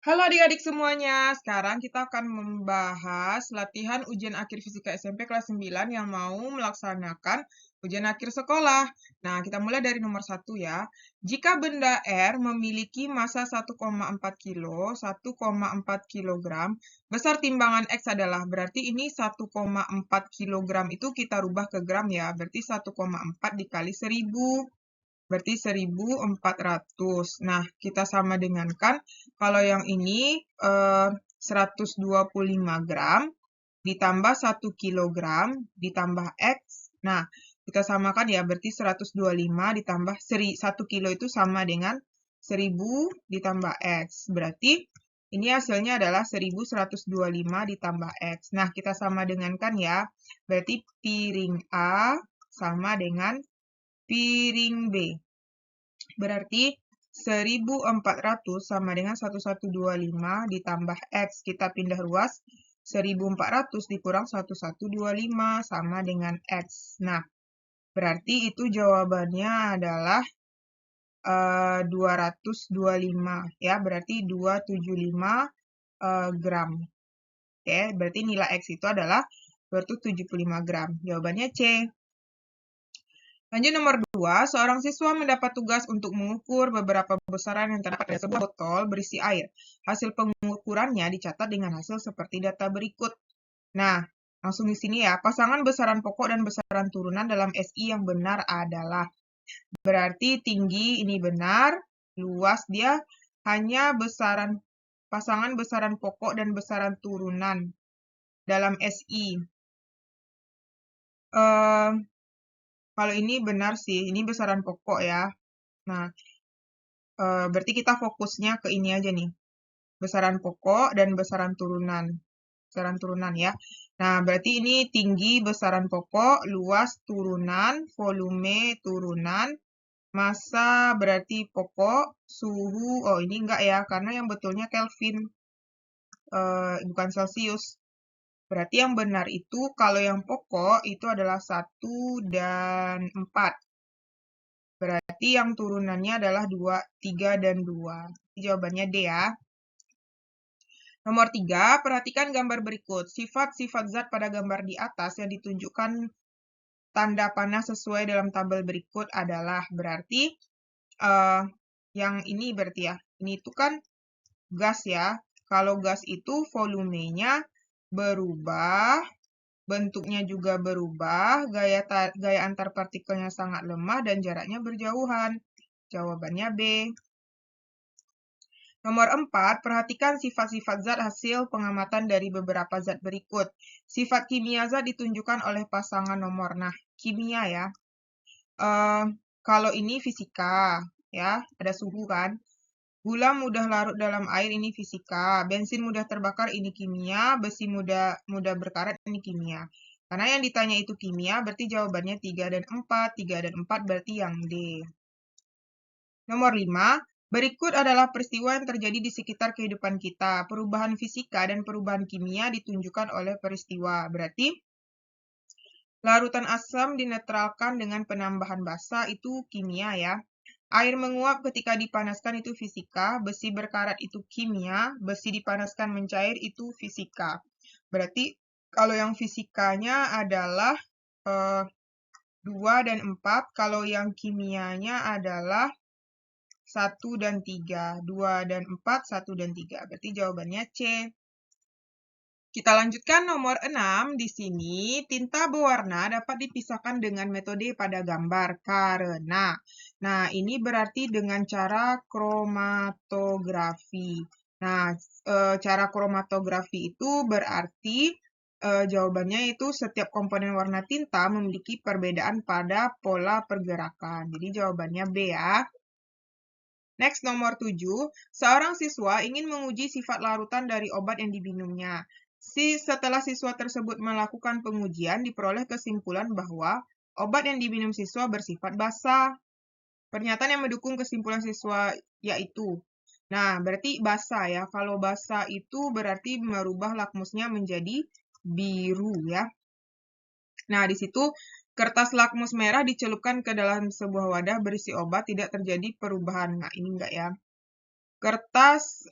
Halo adik-adik semuanya, sekarang kita akan membahas latihan ujian akhir fisika SMP kelas 9 yang mau melaksanakan ujian akhir sekolah. Nah, kita mulai dari nomor 1 ya. Jika benda R memiliki massa 1,4 kilo, 1,4 kilogram, besar timbangan X adalah, berarti ini 1,4 kilogram itu kita rubah ke gram ya, berarti 1,4 dikali 1000. Berarti 1400. Nah, kita sama dengankan kalau yang ini 125 gram ditambah 1 kilogram ditambah X. Nah, kita samakan ya, berarti 125 ditambah 1 kilo itu sama dengan 1000 ditambah X. Berarti ini hasilnya adalah 1125 ditambah X. Nah, kita sama dengankan ya, berarti piring A sama dengan piring B. Berarti 1400 sama dengan 1125 ditambah X. Kita pindah ruas. 1400 dikurang 1125 sama dengan X. Nah, berarti itu jawabannya adalah 225 ya. Berarti 275 gram. Oke, berarti nilai X itu adalah 275 gram. Jawabannya C. Lanjut nomor 2, seorang siswa mendapat tugas untuk mengukur beberapa besaran yang terdapat pada sebuah botol berisi air. Hasil pengukurannya dicatat dengan hasil seperti data berikut. Nah, langsung di sini ya, pasangan besaran pokok dan besaran turunan dalam SI yang benar adalah. Berarti tinggi ini benar, luas dia hanya pasangan besaran pokok dan besaran turunan dalam SI. Kalau ini benar sih, ini besaran pokok ya. Nah, berarti kita fokusnya ke ini aja nih. Besaran pokok dan besaran turunan. Besaran turunan ya. Nah, berarti ini tinggi besaran pokok, luas turunan, volume turunan, massa berarti pokok, suhu, oh ini enggak ya, karena yang betulnya Kelvin, bukan Celcius. Berarti yang benar itu, kalau yang pokok itu adalah 1 dan 4. Berarti yang turunannya adalah 2, 3, dan 2. Jawabannya D ya. Nomor 3, perhatikan gambar berikut. Sifat-sifat zat pada gambar di atas yang ditunjukkan tanda panah sesuai dalam tabel berikut adalah, berarti yang ini berarti ya. Ini itu kan gas ya. Kalau gas itu volumenya berubah, bentuknya juga berubah, gaya antar partikelnya sangat lemah, dan jaraknya berjauhan. Jawabannya B. Nomor 4, perhatikan sifat-sifat zat hasil pengamatan dari beberapa zat berikut. Sifat kimia zat ditunjukkan oleh pasangan nomor. Nah, kimia ya. Kalau ini fisika, ya, ada suhu kan. Gula mudah larut dalam air, ini fisika. Bensin mudah terbakar, ini kimia. Besi mudah berkarat, ini kimia. Karena yang ditanya itu kimia, berarti jawabannya 3 dan 4. 3 dan 4 berarti yang D. Nomor 5, berikut adalah peristiwa yang terjadi di sekitar kehidupan kita. Perubahan fisika dan perubahan kimia ditunjukkan oleh peristiwa. Berarti, larutan asam dinetralkan dengan penambahan basa, itu kimia ya. Air menguap ketika dipanaskan, itu fisika. Besi berkarat, itu kimia. Besi dipanaskan mencair, itu fisika. Berarti, kalau yang fisikanya adalah 2 dan 4. Kalau yang kimianya adalah 1 dan 3. 2 dan 4, 1 dan 3. Berarti jawabannya C. Kita lanjutkan nomor 6. Di sini, tinta berwarna dapat dipisahkan dengan metode pada gambar karena. Nah, ini berarti dengan cara kromatografi. Nah, cara kromatografi itu berarti jawabannya itu setiap komponen warna tinta memiliki perbedaan pada pola pergerakan. Jadi jawabannya B ya. Next, nomor 7. Seorang siswa ingin menguji sifat larutan dari obat yang diminumnya. Setelah siswa tersebut melakukan pengujian, diperoleh kesimpulan bahwa obat yang diminum siswa bersifat basa. Pernyataan yang mendukung kesimpulan siswa yaitu, nah, berarti basa ya. Kalau basa itu berarti merubah lakmusnya menjadi biru ya. Nah, di situ kertas lakmus merah dicelupkan ke dalam sebuah wadah berisi obat, tidak terjadi perubahan. Nah, ini enggak ya. Kertas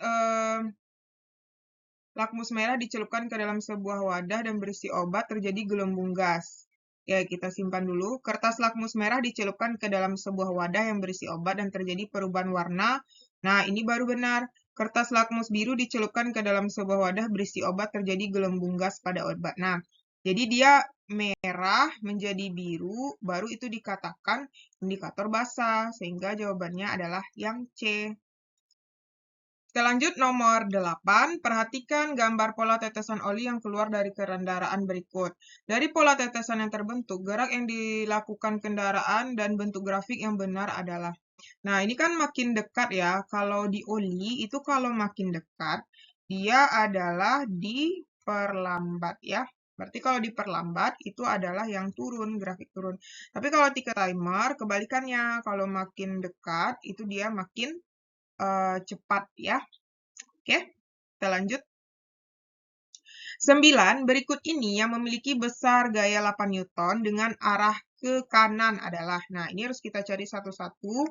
lakmus merah dicelupkan ke dalam sebuah wadah dan berisi obat, terjadi gelembung gas. Ya, kita simpan dulu. Kertas lakmus merah dicelupkan ke dalam sebuah wadah yang berisi obat dan terjadi perubahan warna. Nah, ini baru benar. Kertas lakmus biru dicelupkan ke dalam sebuah wadah berisi obat, terjadi gelembung gas pada obat. Nah, jadi dia merah menjadi biru, baru itu dikatakan indikator basa, sehingga jawabannya adalah yang C. Kita lanjut nomor 8. Perhatikan gambar pola tetesan oli yang keluar dari kendaraan berikut. Dari pola tetesan yang terbentuk, gerak yang dilakukan kendaraan dan bentuk grafik yang benar adalah. Nah, ini kan makin dekat ya. Kalau di oli, itu kalau makin dekat, dia adalah diperlambat ya. Berarti kalau diperlambat, itu adalah yang turun, grafik turun. Tapi kalau tiket timer, kebalikannya. Kalau makin dekat, itu dia makin cepat ya. Oke, kita lanjut. 9. Berikut ini yang memiliki besar gaya 8 Newton dengan arah ke kanan adalah. Nah, ini harus kita cari satu-satu.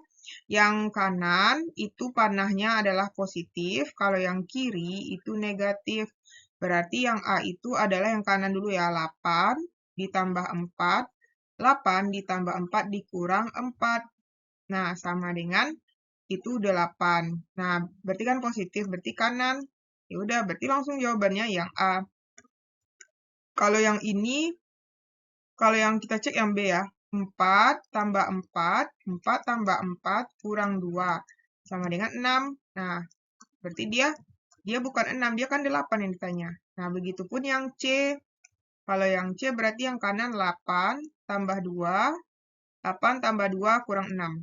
Yang kanan itu panahnya adalah positif, kalau yang kiri itu negatif. Berarti yang A itu adalah yang kanan dulu ya, 8 ditambah 4. 8 ditambah 4 dikurang 4. Nah, sama dengan itu 8. Nah, berarti kan positif, berarti kanan. Ya udah, berarti langsung jawabannya yang A. Kalau yang ini, kalau yang kita cek yang B ya. 4 tambah 4, 4 tambah 4 kurang 2. Sama dengan 6. Nah, berarti dia bukan 6, dia kan 8 yang ditanya. Nah, begitupun yang C. Kalau yang C berarti yang kanan 8 tambah 2, 8 tambah 2 kurang 6.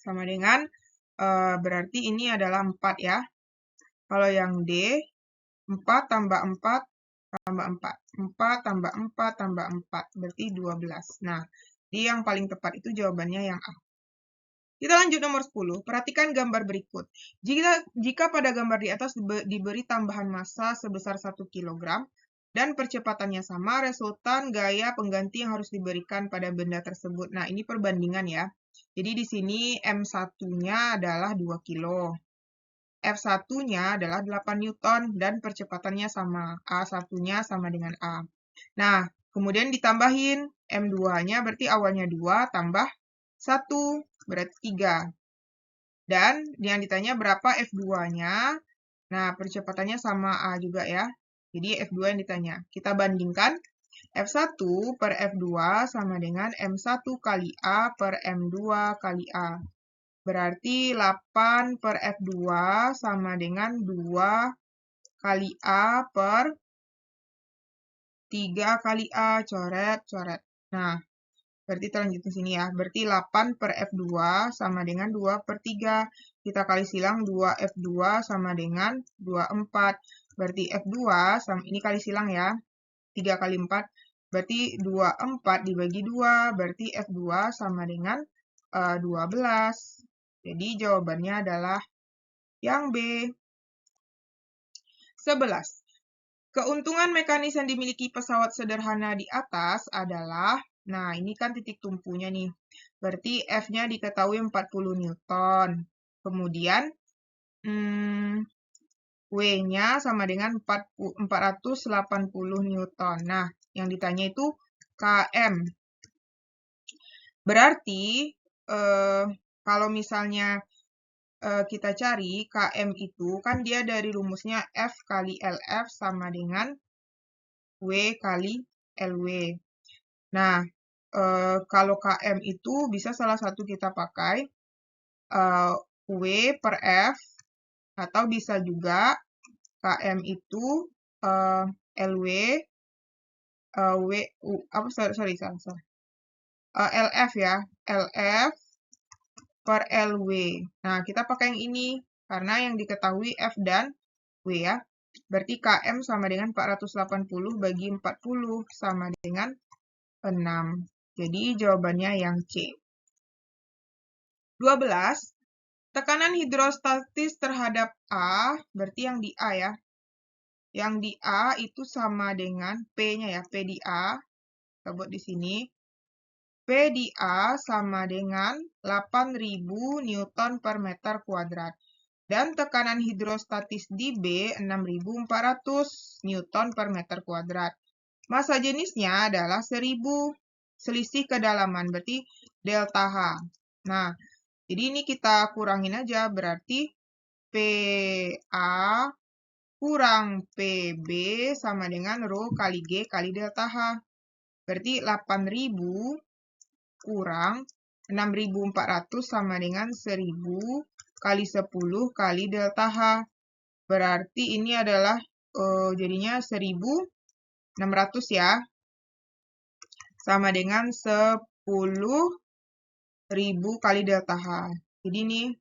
Sama dengan berarti ini adalah 4 ya. Kalau yang D, 4 tambah 4 tambah 4. 4 tambah 4 tambah 4, berarti 12. Nah, di yang paling tepat itu jawabannya yang A. Kita lanjut nomor 10. Perhatikan gambar berikut. Jika pada gambar di atas diberi tambahan massa sebesar 1 kg dan percepatannya sama, resultan gaya pengganti yang harus diberikan pada benda tersebut. Nah, ini perbandingan ya. Jadi di sini M1-nya adalah 2 kg. F1-nya adalah 8 Newton dan percepatannya sama. A1-nya sama dengan A. Nah, kemudian ditambahin M2-nya berarti awalnya 2 tambah 1 berarti 3. Dan yang ditanya berapa F2-nya. Nah, percepatannya sama A juga ya. Jadi F2 yang ditanya. Kita bandingkan. F1 per F2 sama dengan M1 kali A per M2 kali A. Berarti 8 per F2 sama dengan 2 kali A per 3 kali A. Coret, coret. Nah, berarti kita lanjut ke sini ya. Berarti 8 per F2 sama dengan 2 per 3. Kita kali silang 2 F2 sama dengan 24. Berarti F2 sama, ini kali silang ya. 3 kali 4. Berarti 24 dibagi 2. Berarti F2 sama dengan 12. Jadi jawabannya adalah yang B. 11. Keuntungan mekanis yang dimiliki pesawat sederhana di atas adalah, nah ini kan titik tumpunya nih, berarti F-nya diketahui 40 Newton. Kemudian W-nya sama dengan 480 Newton. Nah, yang ditanya itu km. Berarti kalau misalnya kita cari km itu kan dia dari rumusnya F kali LF sama dengan W kali LW. Nah, kalau km itu bisa salah satu kita pakai W per F, atau bisa juga km itu LW, salah. LF ya, LF per LW. Nah, kita pakai yang ini, karena yang diketahui F dan W ya. Berarti km sama dengan 480 bagi 40 sama dengan 6. Jadi jawabannya yang C. 12. Tekanan hidrostatis terhadap A, berarti yang di A ya. Yang di A itu sama dengan P-nya ya, P di A. Kita buat di sini. P di A sama dengan 8.000 Newton per meter kuadrat. Dan tekanan hidrostatis di B 6.400 Newton per meter kuadrat. Massa jenisnya adalah 1000. Selisih kedalaman, berarti delta H. Nah, jadi ini kita kurangin aja, berarti PA kurang PB sama dengan Rho kali G kali delta H. Berarti 8.000 kurang 6.400 sama dengan 1000 kali 10 kali delta H. Berarti ini adalah jadinya 1.600 ya. Sama dengan 10.000 kali delta H. Jadi ini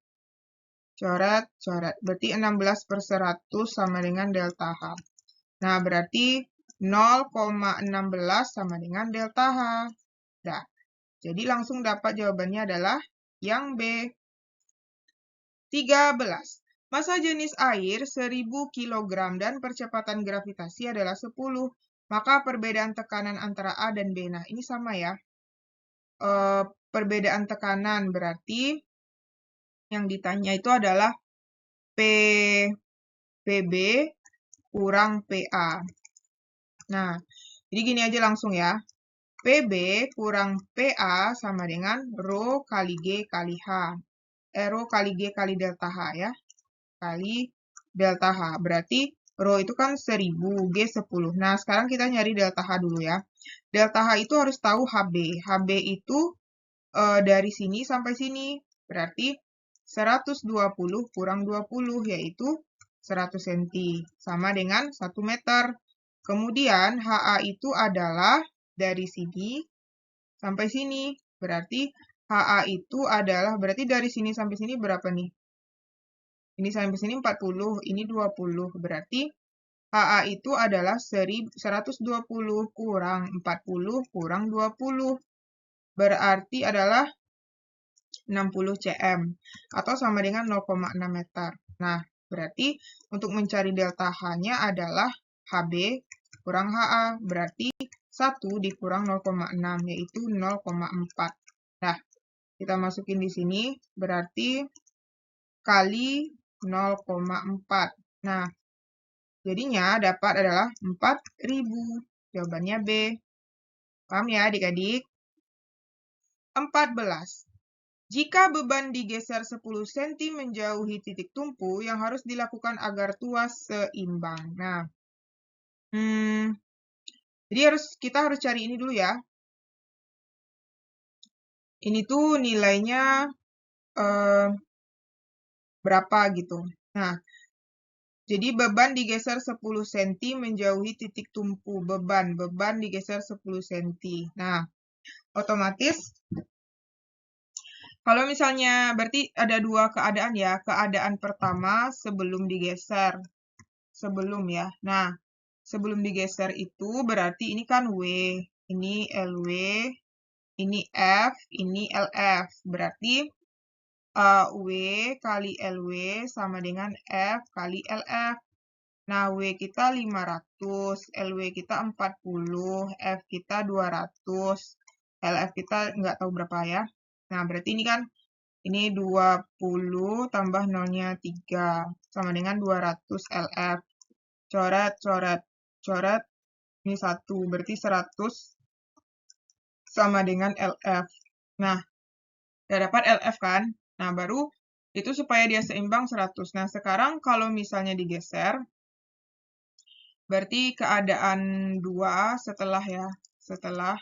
coret-coret. Berarti 16/100 sama dengan delta H. Nah, berarti 0,16 sama dengan delta H. Nah, jadi langsung dapat jawabannya adalah yang B. 13. Massa jenis air 1000 kg dan percepatan gravitasi adalah 10. Maka perbedaan tekanan antara A dan B. Nah, ini sama ya. Perbedaan tekanan berarti yang ditanya itu adalah PB kurang PA. Nah, jadi gini aja langsung ya. PB kurang PA sama dengan Rho kali G kali H. Rho kali G kali delta H ya. Kali delta H. Berarti Rho itu kan 1000, G 10. Nah, sekarang kita nyari delta H dulu ya. Delta H itu harus tahu HB. HB itu dari sini sampai sini. Berarti 120 kurang 20, yaitu 100 cm. Sama dengan 1 meter. Kemudian HA itu adalah dari sini sampai sini. Berarti HA itu adalah, berarti dari sini sampai sini berapa nih? Ini sampai sini 40, ini 20. Berarti HA itu adalah 120 kurang 40 kurang 20. Berarti adalah 60 cm. Atau sama dengan 0,6 meter. Nah, berarti untuk mencari delta H-nya adalah HB kurang HA. Berarti 1 dikurang 0,6, yaitu 0,4. Nah, kita masukin di sini, berarti kali 0,4. Nah, jadinya dapat adalah 4.000. Jawabannya B. Paham ya adik-adik? 14. Jika beban digeser 10 cm menjauhi titik tumpu, yang harus dilakukan agar tuas seimbang. Nah, jadi kita harus cari ini dulu ya. Ini tuh nilainya berapa gitu. Nah, jadi beban digeser 10 cm menjauhi titik tumpu. Beban digeser 10 cm. Nah, otomatis kalau misalnya berarti ada dua keadaan ya. Keadaan pertama sebelum digeser. Sebelum ya. Nah, sebelum digeser itu berarti ini kan W. Ini LW. Ini F. Ini LF. Berarti W kali LW sama dengan F kali LF. Nah, W kita 500, LW kita 40, F kita 200, LF kita nggak tahu berapa ya. Nah, berarti ini kan, ini 20 tambah nolnya 3, sama dengan 200 LF. Coret, coret, coret, ini 1, berarti 100 sama dengan LF. Nah, udah dapat LF kan? Nah, baru itu supaya dia seimbang 100. Nah, sekarang kalau misalnya digeser, berarti keadaan 2 setelah ya. Setelah,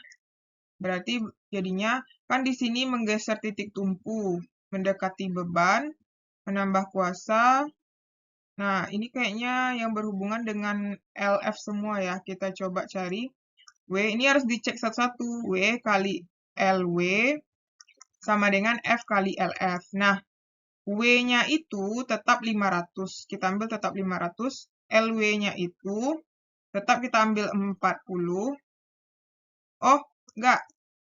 berarti jadinya kan di sini menggeser titik tumpu, mendekati beban, menambah kuasa. Nah, ini kayaknya yang berhubungan dengan LF semua ya. Kita coba cari. W, ini harus dicek satu-satu. W kali LW sama dengan F kali LF. Nah, W-nya itu tetap 500. Kita ambil tetap 500. LW-nya itu tetap kita ambil 40. Oh, enggak.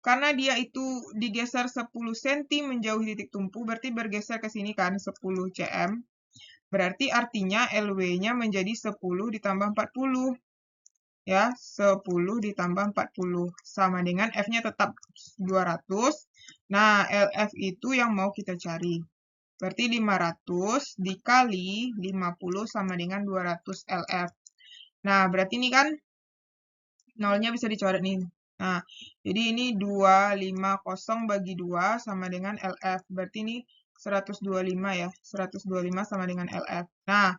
Karena dia itu digeser 10 cm menjauhi titik tumpu, berarti bergeser ke sini kan 10 cm. Berarti artinya LW-nya menjadi 10 ditambah 40. Ya, 10 ditambah 40. Sama dengan F-nya tetap 200. Nah, LF itu yang mau kita cari. Berarti 500 dikali 50 sama dengan 200 LF. Nah, berarti ini kan nolnya bisa dicoret nih. Nah, jadi ini 250 bagi 2 sama dengan LF. Berarti ini 125 ya. 125 sama dengan LF. Nah,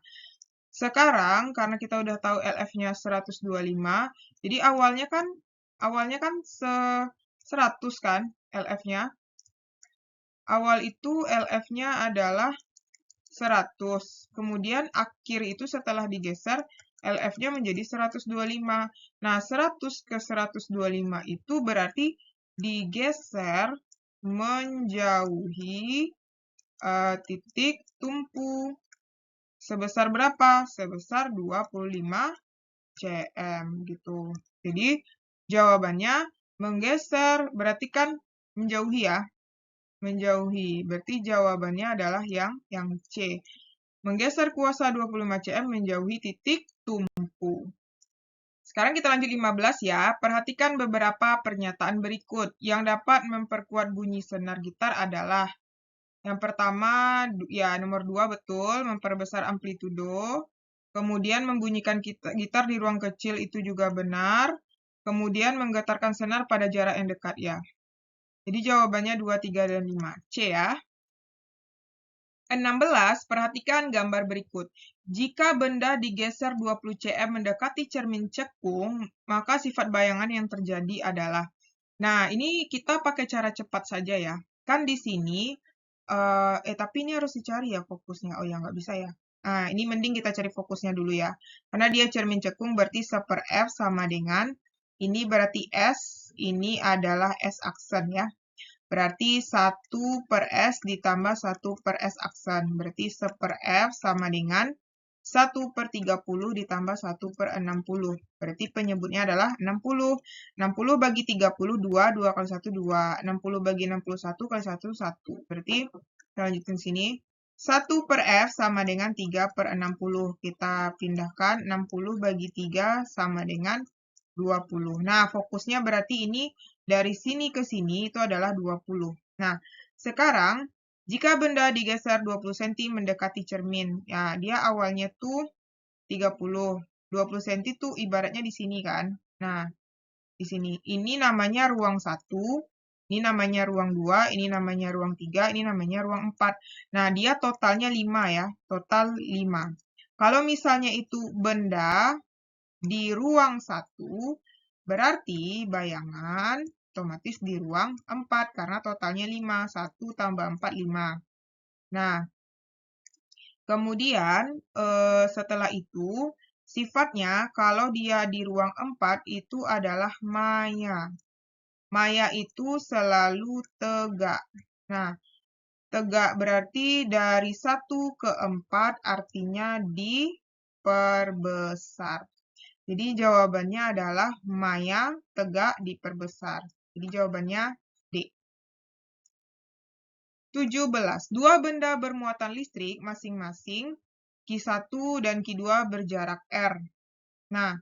sekarang karena kita udah tahu LF-nya 125, jadi awalnya kan 100 kan LF-nya. Awal itu LF-nya adalah 100. Kemudian akhir itu setelah digeser, LF-nya menjadi 125. Nah, 100 ke 125 itu berarti digeser menjauhi titik tumpu. Sebesar berapa? Sebesar 25 cm gitu. Jadi, jawabannya menggeser, berarti kan menjauhi ya. Menjauhi. Berarti jawabannya adalah yang C. Menggeser kuasa 25 cm menjauhi titik tumpu. Sekarang kita lanjut 15 ya. Perhatikan beberapa pernyataan berikut. Yang dapat memperkuat bunyi senar gitar adalah yang pertama, ya nomor 2 betul, memperbesar amplitudo. Kemudian membunyikan gitar di ruang kecil itu juga benar. Kemudian menggetarkan senar pada jarak yang dekat ya. Jadi jawabannya 2, 3, dan 5. C ya. 16, perhatikan gambar berikut. Jika benda digeser 20 cm mendekati cermin cekung, maka sifat bayangan yang terjadi adalah. Nah, ini kita pakai cara cepat saja ya. Kan di sini, tapi ini harus dicari ya fokusnya. Oh ya, nggak bisa ya. Nah, ini mending kita cari fokusnya dulu ya. Karena dia cermin cekung berarti 1/F sama dengan, ini berarti S, ini adalah S aksen ya. Berarti 1/S ditambah 1/S aksen. Berarti 1/F sama dengan 1/30 ditambah 1/60. Berarti penyebutnya adalah 60. 60 bagi 30, 2. 2 kali 1, 2. 60 bagi 61 kali 1, 1. Berarti kita lanjutin sini. 1/F sama dengan 3/60. Kita pindahkan 60 bagi 3 sama dengan 20. Nah, fokusnya berarti ini dari sini ke sini itu adalah 20. Nah, sekarang jika benda digeser 20 cm mendekati cermin, ya dia awalnya tuh 30. 20 cm tuh ibaratnya di sini kan. Nah, di sini. Ini namanya ruang 1, ini namanya ruang 2, ini namanya ruang 3, ini namanya ruang 4. Nah, dia totalnya 5 ya, total 5. Kalau misalnya itu benda di ruang 1, berarti bayangan otomatis di ruang 4, karena totalnya 5. 1 tambah 4, 5. Nah, kemudian setelah itu, sifatnya kalau dia di ruang 4 itu adalah maya. Maya itu selalu tegak. Nah, tegak berarti dari 1 ke 4 artinya diperbesar. Jadi jawabannya adalah maya tegak diperbesar. Jadi jawabannya D. 17. Dua benda bermuatan listrik masing-masing Q1 dan Q2 berjarak R. Nah,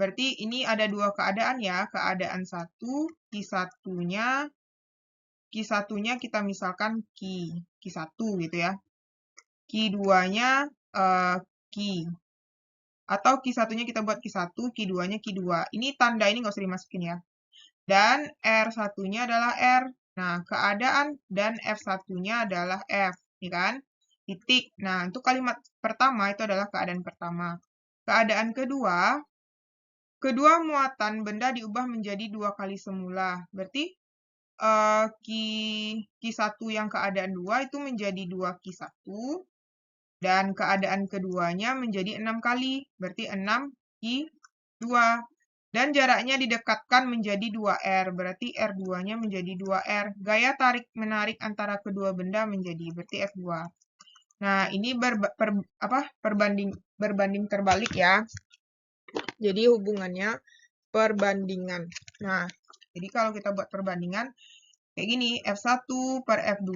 berarti ini ada dua keadaan ya. Keadaan 1, Q1-nya kita misalkan Q1 gitu ya. Q2-nya Q. Atau Q1-nya kita buat Q1, Q2-nya Q2. Ini tanda ini nggak usah dimasukin ya. Dan R1-nya adalah R. Nah, keadaan dan F1-nya adalah F, ya kan? Titik. Nah, untuk kalimat pertama itu adalah keadaan pertama. Keadaan kedua, kedua muatan benda diubah menjadi 2 kali semula. Berarti Q1 yang keadaan 2 itu menjadi 2 Q1. Dan keadaan keduanya menjadi 6 kali. Berarti 6 Q2. Dan jaraknya didekatkan menjadi 2R, berarti R2-nya menjadi 2R. Gaya tarik-menarik antara kedua benda menjadi, berarti F2. Nah, ini berbanding terbalik ya. Jadi hubungannya perbandingan. Nah, jadi kalau kita buat perbandingan, kayak gini, F1 per F2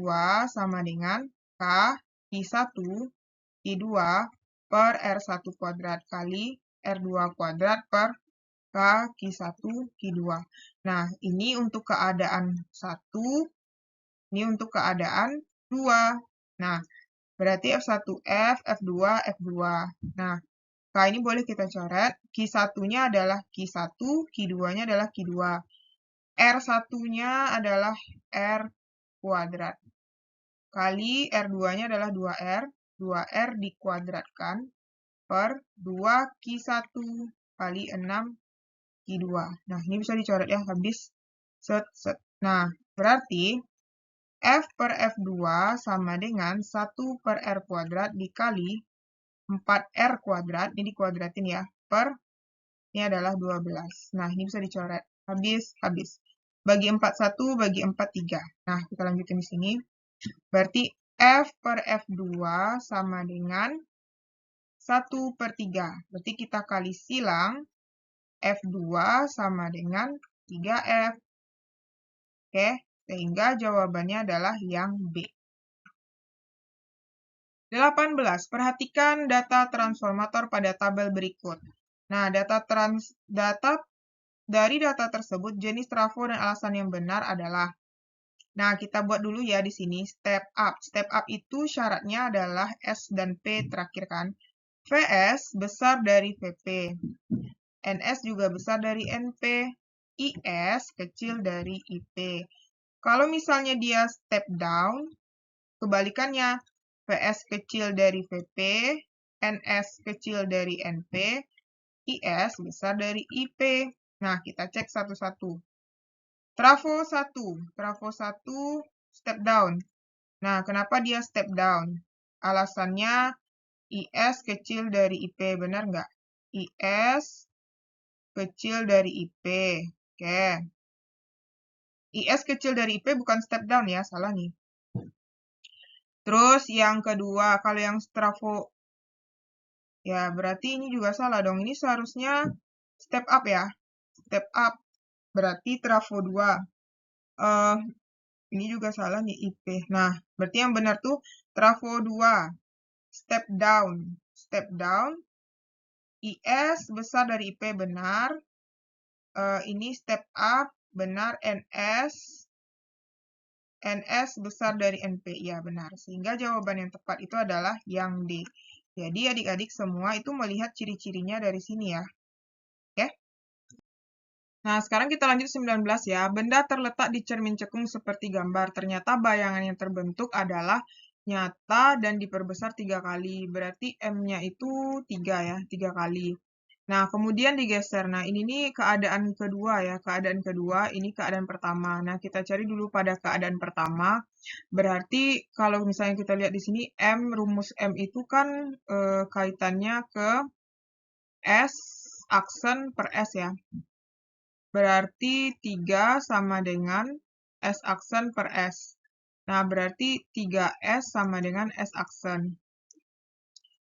sama dengan K Q1 Q2 per R1 kuadrat kali R2 kuadrat per Q1, Q2. Nah, ini untuk keadaan 1, ini untuk keadaan 2. Nah, berarti F1F, F2, F2. Nah, K ini boleh kita coret. Q1-nya adalah Q1, Q2-nya adalah Q2. R1-nya adalah R kuadrat. Kali R2-nya adalah 2R. 2R dikuadratkan per 2Q1 kali 6 Q2. Nah, ini bisa dicoret ya, habis. Set, set. Nah, berarti F per F2 sama dengan 1 per R kuadrat dikali 4R kuadrat, ini dikuadratin ya, per, ini adalah 12. Nah, ini bisa dicoret. Habis, habis. Bagi 4, 1, bagi 4, 3. Nah, kita lanjutin di sini. Berarti F per F2 sama dengan 1 per 3. Berarti kita kali silang, F2 sama dengan 3F. Oke, sehingga jawabannya adalah yang B. 18. Perhatikan data transformator pada tabel berikut. Nah, dari data tersebut, jenis trafo dan alasan yang benar adalah. Nah, kita buat dulu ya di sini step up. Step up itu syaratnya adalah S dan P terakhir kan. VS besar dari VP. NS juga besar dari NP. IS kecil dari IP. Kalau misalnya dia step down, kebalikannya. VS kecil dari VP, NS kecil dari NP, IS besar dari IP. Nah, kita cek satu-satu. Trafo 1 step down. Nah, kenapa dia step down? Alasannya IS kecil dari IP, benar nggak? IS kecil dari IP. Oke. IS kecil dari IP bukan step down ya, salah nih. Terus yang kedua, kalau yang trafo, ya berarti ini juga salah dong. Ini seharusnya step up ya. Step up, berarti trafo 2. Ini juga salah nih IP. Nah, berarti yang benar tuh trafo 2. Step down. Step down. IS besar dari IP benar. Ini step up benar. NS besar dari NP. Ya, benar. Sehingga jawaban yang tepat itu adalah yang D. Jadi adik-adik semua itu melihat ciri-cirinya dari sini ya. Oke? Nah, sekarang kita lanjut 19 ya. Benda terletak di cermin cekung seperti gambar. Ternyata bayangan yang terbentuk adalah nyata dan diperbesar 3 kali. Berarti M-nya itu 3 ya, 3 kali. Nah, kemudian digeser. Nah, ini nih keadaan kedua ya. Keadaan kedua, ini keadaan pertama. Nah, kita cari dulu pada keadaan pertama. Berarti kalau misalnya kita lihat di sini, rumus M itu kan kaitannya ke S aksen per S ya. Berarti 3 sama dengan S aksen per S. Nah, berarti 3S sama dengan S aksen.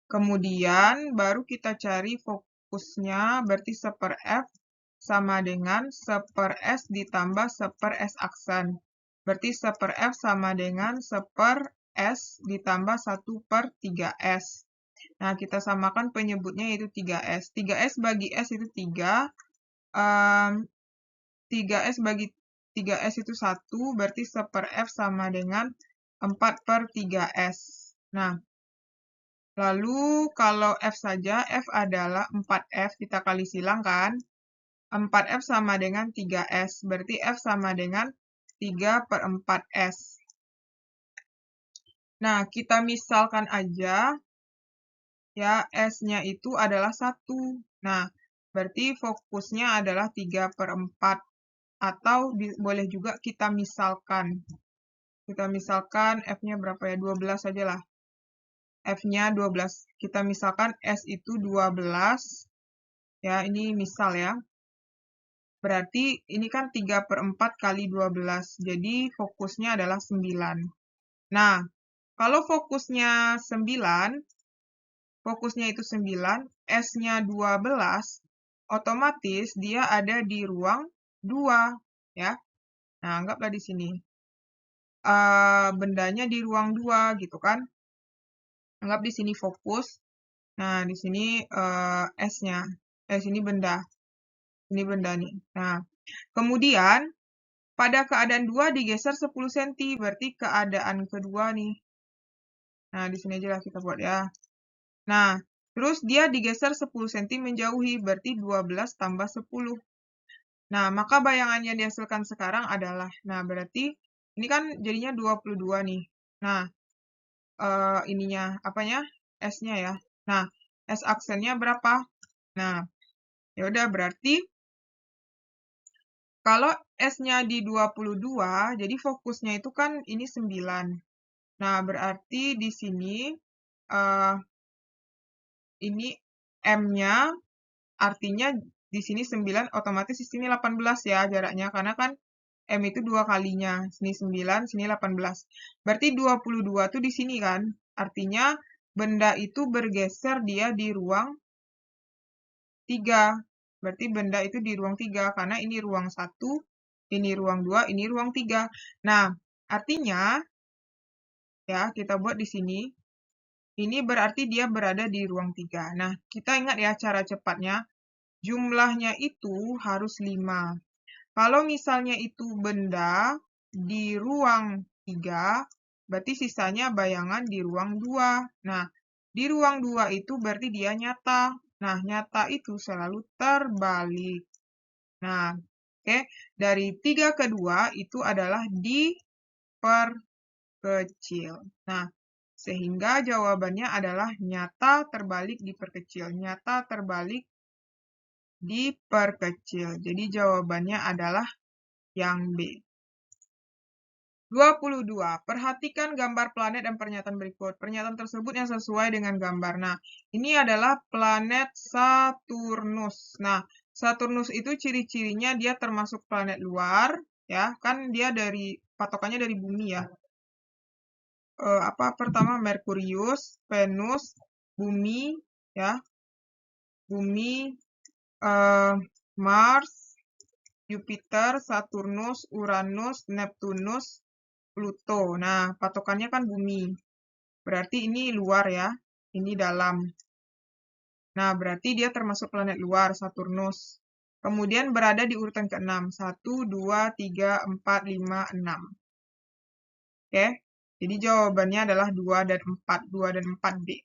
Kemudian baru kita cari fokusnya, berarti 1 per F sama dengan 1 per S ditambah 1 per S aksen. Berarti 1 per F sama dengan 1 per S ditambah 1 per 3S. Nah, kita samakan penyebutnya yaitu 3S. 3S bagi S itu 3. 3S bagi 3S itu 1, berarti 1 per F sama dengan 4 per 3S. Nah, lalu kalau F saja, F adalah 4F, kita kali silang kan. 4F sama dengan 3S, berarti F sama dengan 3 per 4S. Nah, kita misalkan aja, ya, S-nya itu adalah 1. Nah, berarti fokusnya adalah 3 per 4. Atau boleh juga kita misalkan. Kita misalkan F-nya berapa ya? 12 saja lah. F-nya 12. Kita misalkan S itu 12. Ya, ini misal ya. Berarti ini kan 3 per 4 kali 12. Jadi fokusnya adalah 9. Nah, kalau fokusnya 9, fokusnya itu 9, S-nya 12, otomatis dia ada di ruang 2. Ya. Nah, anggaplah di sini. Bendanya di ruang 2 gitu kan. Anggap di sini fokus. Nah, di sini S-nya. Sini benda. Ini benda nih. Nah, kemudian pada keadaan 2 digeser 10 cm. Berarti keadaan kedua nih. Nah, di sini aja lah kita buat ya. Nah, terus dia digeser 10 cm menjauhi, berarti 12 tambah 10. Nah, maka bayangan yang dihasilkan sekarang adalah, nah berarti ini kan jadinya 22 nih. Nah, ininya, apanya? S-nya ya. Nah, S aksennya berapa? Nah, ya udah berarti kalau S-nya di 22, jadi fokusnya itu kan ini 9. Nah, berarti di sini ini M-nya artinya di sini 9, otomatis di sini 18 ya jaraknya, karena kan M itu 2 kalinya, sini 9, sini 18. Berarti 22 tuh di sini kan, artinya benda itu bergeser dia di ruang 3. Berarti benda itu di ruang 3, karena ini ruang 1, ini ruang 2, ini ruang 3. Nah, artinya, ya kita buat di sini, ini berarti dia berada di ruang 3. Nah, kita ingat ya cara cepatnya, jumlahnya itu harus 5. Kalau misalnya itu benda di ruang 3, berarti sisanya bayangan di ruang 2. Nah, di ruang 2 itu berarti dia nyata. Nah, nyata itu selalu terbalik. Nah, oke. Dari 3 ke 2 itu adalah diperkecil. Nah, sehingga jawabannya adalah nyata terbalik diperkecil. Nyata terbalik diperkecil. Jadi jawabannya adalah yang B. 22. Perhatikan gambar planet dan pernyataan berikut. Pernyataan tersebut yang sesuai dengan gambar. Nah, ini adalah planet Saturnus. Nah, Saturnus itu ciri-cirinya dia termasuk planet luar, ya. Kan dia dari patokannya dari bumi ya. Apa pertama Merkurius, Venus, bumi, ya. Bumi, Mars, Jupiter, Saturnus, Uranus, Neptunus, Pluto. Nah, patokannya kan bumi. Berarti ini luar ya. Ini dalam. Nah, berarti dia termasuk planet luar, Saturnus. Kemudian berada di urutan ke-6. 1, 2, 3, 4, 5, 6. Oke. Jadi jawabannya adalah 2 dan 4. 2 dan 4 B.